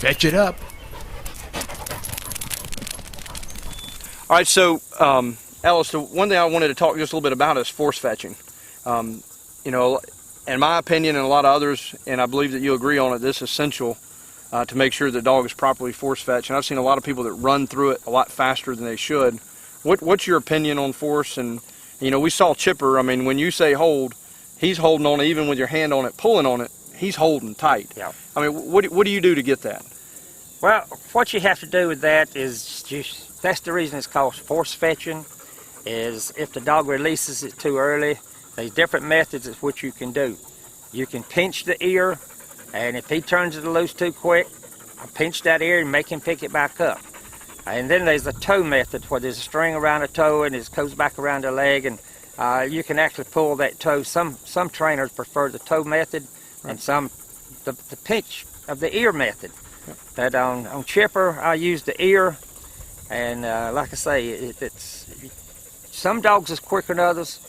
Fetch it up. All right, so Ellis, the one thing I wanted to talk just a little bit about is force fetching. You know, in my opinion and a lot of others, and I believe that you agree on it, this is essential to make sure the dog is properly force fetched. And I've seen a lot of people that run through it a lot faster than they should. What's your opinion on force? And, you know, we saw Chipper, I mean, when you say hold, he's holding on it, even with your hand on it, pulling on it, he's holding tight. Yeah. I mean, what do you do to get that? Well, what you have to do with that is just, that's the reason it's called force fetching, is if the dog releases it too early, there's different methods of what you can do. You can pinch the ear, and if he turns it loose too quick, pinch that ear and make him pick it back up. And then there's the toe method, where there's a string around the toe and it goes back around the leg, and you can actually pull that toe. Some trainers prefer the toe method, right, and some the pinch of the ear method. Yep. That on Chipper, I use the ear, and like I say, it's some dogs is quicker than others.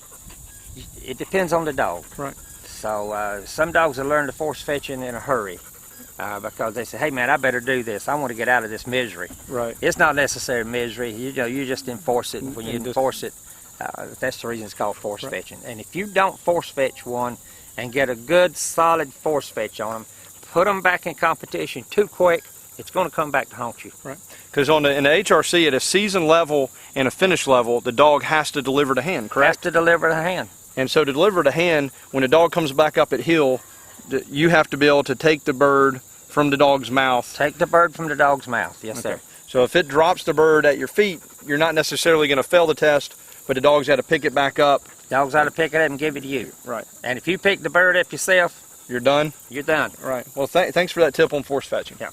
It depends on the dog. Right. So some dogs will learn to force fetching in a hurry because they say, "Hey man, I better do this. I want to get out of this misery." Right. It's not necessary misery. You know, you just enforce it. When you enforce it, that's the reason it's called force fetching. And if you don't force fetch one and get a good solid force fetch on them, put them back in competition too quick, it's going to come back to haunt you. Right. Because in the HRC, at a season level and a finish level, the dog has to deliver to hand, correct? Has to deliver to hand. And so to deliver to hand, when the dog comes back up at heel, you have to be able to take the bird from the dog's mouth. Take the bird from the dog's mouth, yes, okay, sir. So if it drops the bird at your feet, you're not necessarily going to fail the test, but the dog's got to pick it back up. Dog's got to pick it up and give it to you. Right. And if you pick the bird up yourself, you're done? You're done. Right. Well, thanks for that tip on force fetching. Yeah.